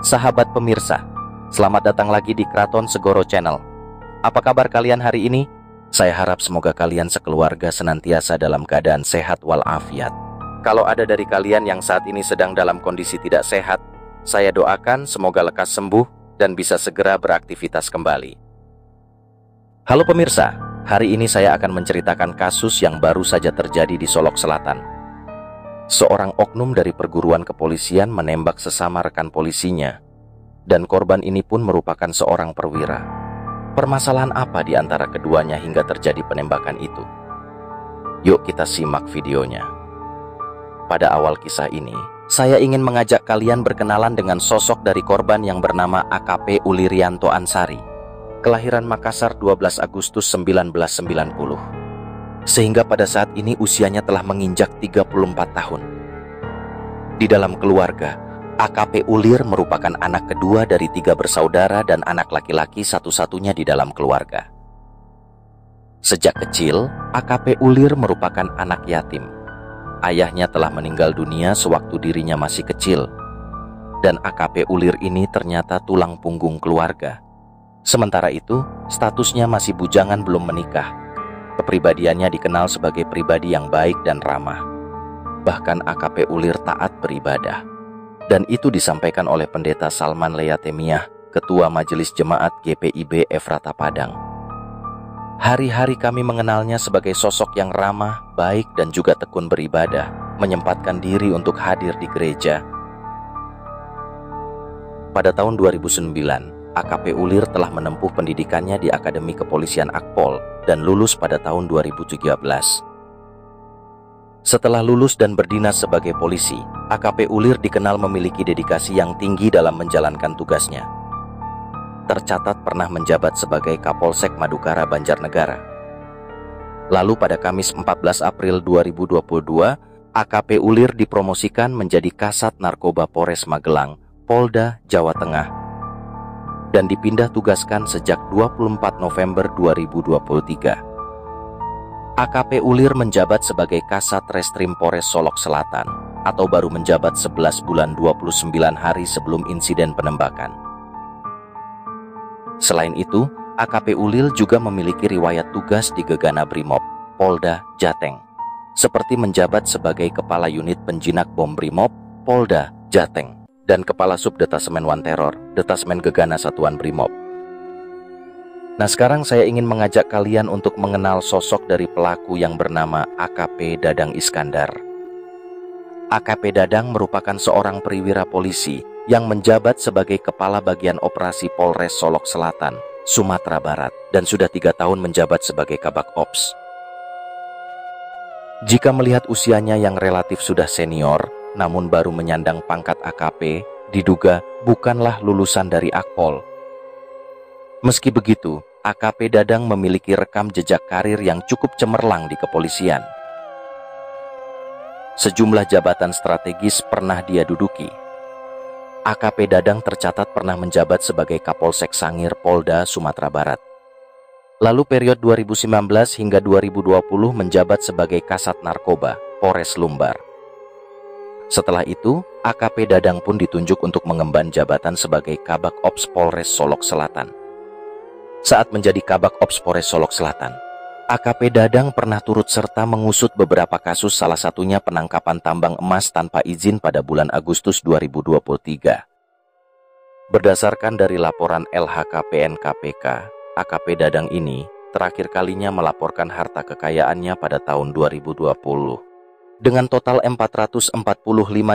Sahabat pemirsa, selamat datang lagi di Kraton Segoro Channel. Apa kabar kalian hari ini? Saya harap semoga kalian sekeluarga senantiasa dalam keadaan sehat walafiat. Kalau ada dari kalian yang saat ini sedang dalam kondisi tidak sehat, saya doakan semoga lekas sembuh dan bisa segera beraktivitas kembali. Halo pemirsa, hari ini saya akan menceritakan kasus yang baru saja terjadi di Solok Selatan. Seorang oknum dari perguruan kepolisian menembak sesama rekan polisinya, dan korban ini pun merupakan seorang perwira. Permasalahan apa di antara keduanya hingga terjadi penembakan itu? Yuk kita simak videonya. Pada awal kisah ini, saya ingin mengajak kalian berkenalan dengan sosok dari korban yang bernama AKP Ulirianto Ansari, kelahiran Makassar 12 Agustus 1990. Sehingga pada saat ini usianya telah menginjak 34 tahun. Di dalam keluarga, AKP Ulir merupakan anak kedua dari 3 bersaudara dan anak laki-laki satu-satunya di dalam keluarga. Sejak kecil, AKP Ulir merupakan anak yatim. Ayahnya telah meninggal dunia sewaktu dirinya masih kecil, dan AKP Ulir ini ternyata tulang punggung keluarga. Sementara itu, statusnya masih bujangan belum menikah. Kepribadiannya dikenal sebagai pribadi yang baik dan ramah. Bahkan AKP Ulir taat beribadah. Dan itu disampaikan oleh Pendeta Salman Leatemiah, Ketua Majelis Jemaat GPIB Efrata Padang. Hari-hari kami mengenalnya sebagai sosok yang ramah, baik dan juga tekun beribadah, menyempatkan diri untuk hadir di gereja. Pada tahun 2009, AKP Ulir telah menempuh pendidikannya di Akademi Kepolisian Akpol dan lulus pada tahun 2013. Setelah lulus dan berdinas sebagai polisi, AKP Ulir dikenal memiliki dedikasi yang tinggi dalam menjalankan tugasnya. Tercatat pernah menjabat sebagai Kapolsek Madukara Banjarnegara. Lalu pada Kamis 14 April 2022, AKP Ulir dipromosikan menjadi Kasat Narkoba Polres Magelang, Polda, Jawa Tengah, dan dipindah tugaskan sejak 24 November 2023. AKP Ulir menjabat sebagai Kasat Reskrim Polres Solok Selatan, atau baru menjabat 11 bulan 29 hari sebelum insiden penembakan. Selain itu, AKP Ulir juga memiliki riwayat tugas di Gegana Brimob, Polda, Jateng, seperti menjabat sebagai Kepala Unit Penjinak Bom Brimob, Polda, Jateng, dan Kepala Subdetasemen Wanteror, Detasmen Gegana Satuan Brimob. Nah, sekarang saya ingin mengajak kalian untuk mengenal sosok dari pelaku yang bernama AKP Dadang Iskandar. AKP Dadang merupakan seorang perwira polisi yang menjabat sebagai Kepala Bagian Operasi Polres Solok Selatan, Sumatera Barat, dan sudah 3 tahun menjabat sebagai Kabak Ops. Jika melihat usianya yang relatif sudah senior, namun baru menyandang pangkat AKP, diduga bukanlah lulusan dari Akpol. Meski begitu, AKP Dadang memiliki rekam jejak karir yang cukup cemerlang di kepolisian. Sejumlah jabatan strategis pernah dia duduki. AKP Dadang tercatat pernah menjabat sebagai Kapolsek Sangir Polda Sumatera Barat. Lalu periode 2019 hingga 2020 menjabat sebagai Kasat Narkoba Polres Lumbar. Setelah itu, AKP Dadang pun ditunjuk untuk mengemban jabatan sebagai Kabak Ops Polres Solok Selatan. Saat menjadi Kabak Ops Polres Solok Selatan, AKP Dadang pernah turut serta mengusut beberapa kasus, salah satunya penangkapan tambang emas tanpa izin pada bulan Agustus 2023. Berdasarkan dari laporan LHKPN KPK, AKP Dadang ini terakhir kalinya melaporkan harta kekayaannya pada tahun 2020. Dengan total 445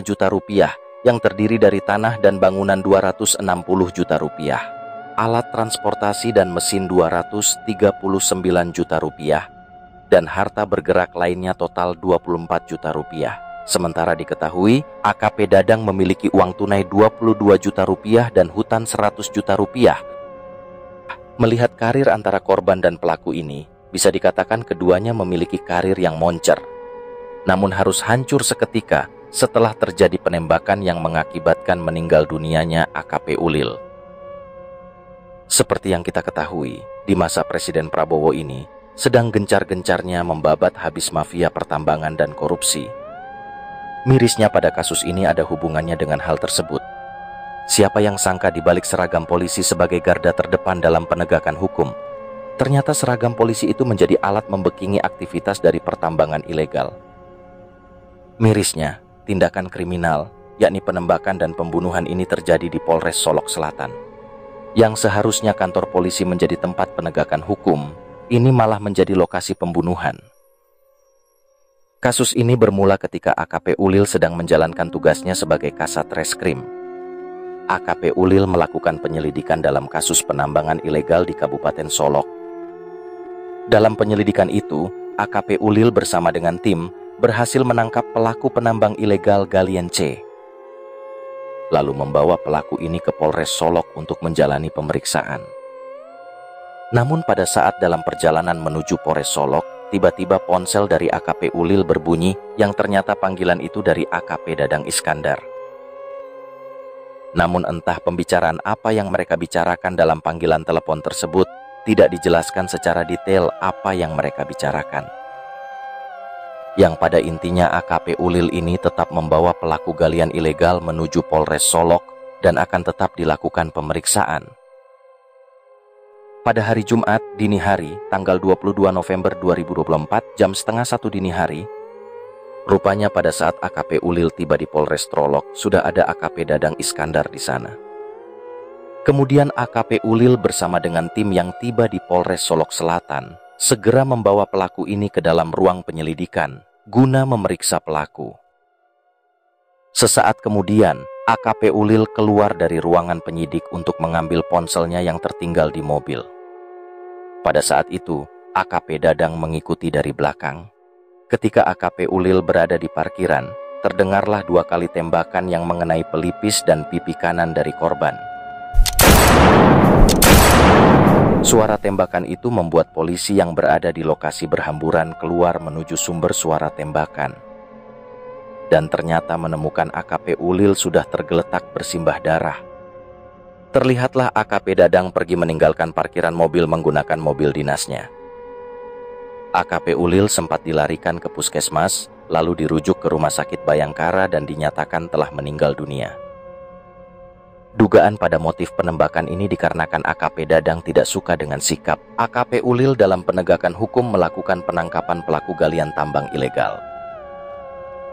juta rupiah yang terdiri dari tanah dan bangunan 260 juta rupiah, alat transportasi dan mesin 239 juta rupiah, dan harta bergerak lainnya total 24 juta rupiah. Sementara diketahui AKP Dadang memiliki uang tunai 22 juta rupiah dan hutang 100 juta rupiah. Melihat karir antara korban dan pelaku ini, bisa dikatakan keduanya memiliki karir yang moncer. Namun harus hancur seketika setelah terjadi penembakan yang mengakibatkan meninggal dunianya AKP Ulil. Seperti yang kita ketahui, di masa Presiden Prabowo ini sedang gencar-gencarnya membabat habis mafia pertambangan dan korupsi. Mirisnya pada kasus ini ada hubungannya dengan hal tersebut. Siapa yang sangka di balik seragam polisi sebagai garda terdepan dalam penegakan hukum, ternyata seragam polisi itu menjadi alat membekingi aktivitas dari pertambangan ilegal. Mirisnya, tindakan kriminal, yakni penembakan dan pembunuhan ini terjadi di Polres Solok Selatan. Yang seharusnya kantor polisi menjadi tempat penegakan hukum, ini malah menjadi lokasi pembunuhan. Kasus ini bermula ketika AKP Ulil sedang menjalankan tugasnya sebagai Kasat Reskrim. AKP Ulil melakukan penyelidikan dalam kasus penambangan ilegal di Kabupaten Solok. Dalam penyelidikan itu, AKP Ulil bersama dengan tim berhasil menangkap pelaku penambang ilegal Galian C. Lalu membawa pelaku ini ke Polres Solok untuk menjalani pemeriksaan. Namun pada saat dalam perjalanan menuju Polres Solok, tiba-tiba ponsel dari AKP Ulil berbunyi yang ternyata panggilan itu dari AKP Dadang Iskandar. Namun entah pembicaraan apa yang mereka bicarakan dalam panggilan telepon tersebut, tidak dijelaskan secara detail apa yang mereka bicarakan. Yang pada intinya AKP Ulil ini tetap membawa pelaku galian ilegal menuju Polres Solok dan akan tetap dilakukan pemeriksaan. Pada hari Jumat dini hari, tanggal 22 November 2024, jam setengah 1 dini hari, rupanya pada saat AKP Ulil tiba di Polres Solok, sudah ada AKP Dadang Iskandar di sana. Kemudian AKP Ulil bersama dengan tim yang tiba di Polres Solok Selatan, segera membawa pelaku ini ke dalam ruang penyelidikan, guna memeriksa pelaku. Sesaat kemudian, AKP Ulil keluar dari ruangan penyidik untuk mengambil ponselnya yang tertinggal di mobil. Pada saat itu, AKP Dadang mengikuti dari belakang. Ketika AKP Ulil berada di parkiran, terdengarlah 2 kali tembakan yang mengenai pelipis dan pipi kanan dari korban. Suara tembakan itu membuat polisi yang berada di lokasi berhamburan keluar menuju sumber suara tembakan. Dan ternyata menemukan AKP Ulil sudah tergeletak bersimbah darah. Terlihatlah AKP Dadang pergi meninggalkan parkiran mobil menggunakan mobil dinasnya. AKP Ulil sempat dilarikan ke puskesmas, lalu dirujuk ke Rumah Sakit Bayangkara dan dinyatakan telah meninggal dunia. Dugaan pada motif penembakan ini dikarenakan AKP Dadang tidak suka dengan sikap AKP Ulil dalam penegakan hukum melakukan penangkapan pelaku galian tambang ilegal.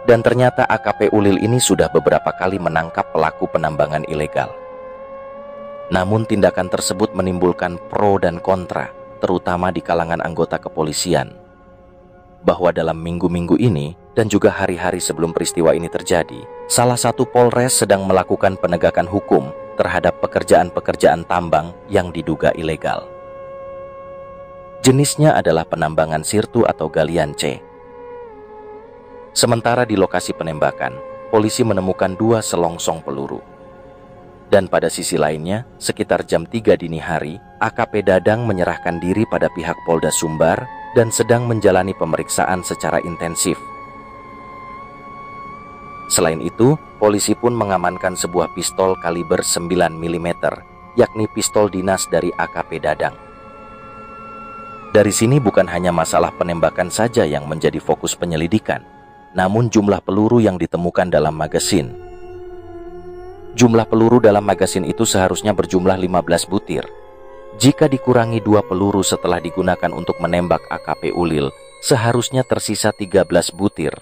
Dan ternyata AKP Ulil ini sudah beberapa kali menangkap pelaku penambangan ilegal. Namun tindakan tersebut menimbulkan pro dan kontra, terutama di kalangan anggota kepolisian, bahwa dalam minggu-minggu ini dan juga hari-hari sebelum peristiwa ini terjadi, salah satu Polres sedang melakukan penegakan hukum terhadap pekerjaan-pekerjaan tambang yang diduga ilegal. Jenisnya adalah penambangan sirtu atau galian C. Sementara di lokasi penembakan, polisi menemukan 2 selongsong peluru. Dan pada sisi lainnya, sekitar jam 3 dini hari, AKP Dadang menyerahkan diri pada pihak Polda Sumbar dan sedang menjalani pemeriksaan secara intensif. Selain itu, polisi pun mengamankan sebuah pistol kaliber 9 mm, yakni pistol dinas dari AKP Dadang. Dari sini bukan hanya masalah penembakan saja yang menjadi fokus penyelidikan, namun jumlah peluru yang ditemukan dalam magasin. Jumlah peluru dalam magasin itu seharusnya berjumlah 15 butir. Jika dikurangi 2 peluru setelah digunakan untuk menembak AKP Ulil, seharusnya tersisa 13 butir.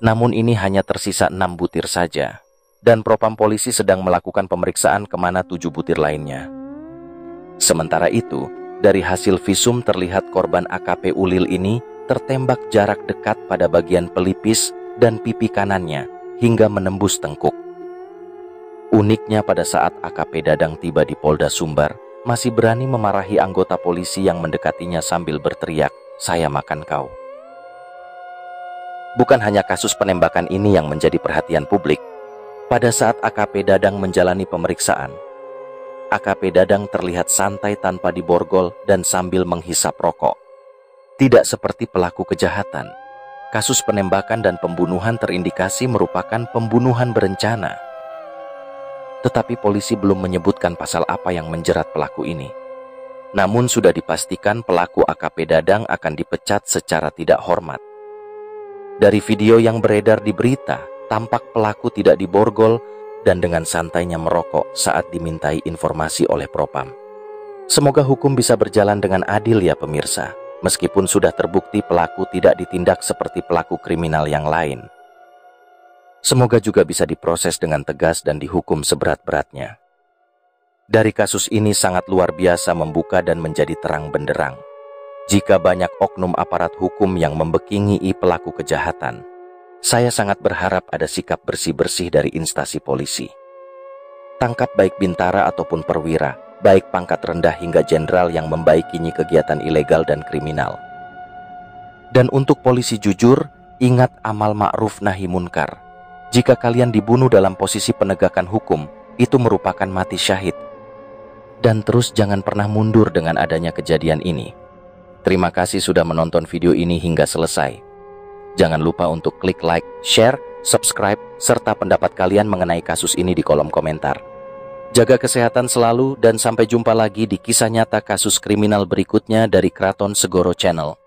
Namun ini hanya tersisa 6 butir saja. Dan propam polisi sedang melakukan pemeriksaan kemana 7 butir lainnya. Sementara itu, dari hasil visum terlihat korban AKP Ulil ini tertembak jarak dekat pada bagian pelipis dan pipi kanannya hingga menembus tengkuk. Uniknya pada saat AKP Dadang tiba di Polda Sumbar, masih berani memarahi anggota polisi yang mendekatinya sambil berteriak, "Saya makan kau." Bukan hanya kasus penembakan ini yang menjadi perhatian publik. Pada saat AKP Dadang menjalani pemeriksaan, AKP Dadang terlihat santai tanpa diborgol dan sambil menghisap rokok. Tidak seperti pelaku kejahatan. Kasus penembakan dan pembunuhan terindikasi merupakan pembunuhan berencana. Tetapi polisi belum menyebutkan pasal apa yang menjerat pelaku ini. Namun sudah dipastikan pelaku AKP Dadang akan dipecat secara tidak hormat. Dari video yang beredar di berita, tampak pelaku tidak diborgol dan dengan santainya merokok saat dimintai informasi oleh Propam. Semoga hukum bisa berjalan dengan adil ya pemirsa, meskipun sudah terbukti pelaku tidak ditindak seperti pelaku kriminal yang lain. Semoga juga bisa diproses dengan tegas dan dihukum seberat-beratnya. Dari kasus ini sangat luar biasa membuka dan menjadi terang benderang. Jika banyak oknum aparat hukum yang membekingii pelaku kejahatan, saya sangat berharap ada sikap bersih-bersih dari instansi polisi. Tangkap baik bintara ataupun perwira, baik pangkat rendah hingga jenderal yang membaikingi kegiatan ilegal dan kriminal. Dan untuk polisi jujur, ingat amal ma'ruf nahi munkar. Jika kalian dibunuh dalam posisi penegakan hukum, itu merupakan mati syahid. Dan terus jangan pernah mundur dengan adanya kejadian ini. Terima kasih sudah menonton video ini hingga selesai. Jangan lupa untuk klik like, share, subscribe, serta pendapat kalian mengenai kasus ini di kolom komentar. Jaga kesehatan selalu dan sampai jumpa lagi di kisah nyata kasus kriminal berikutnya dari Kraton Segoro Channel.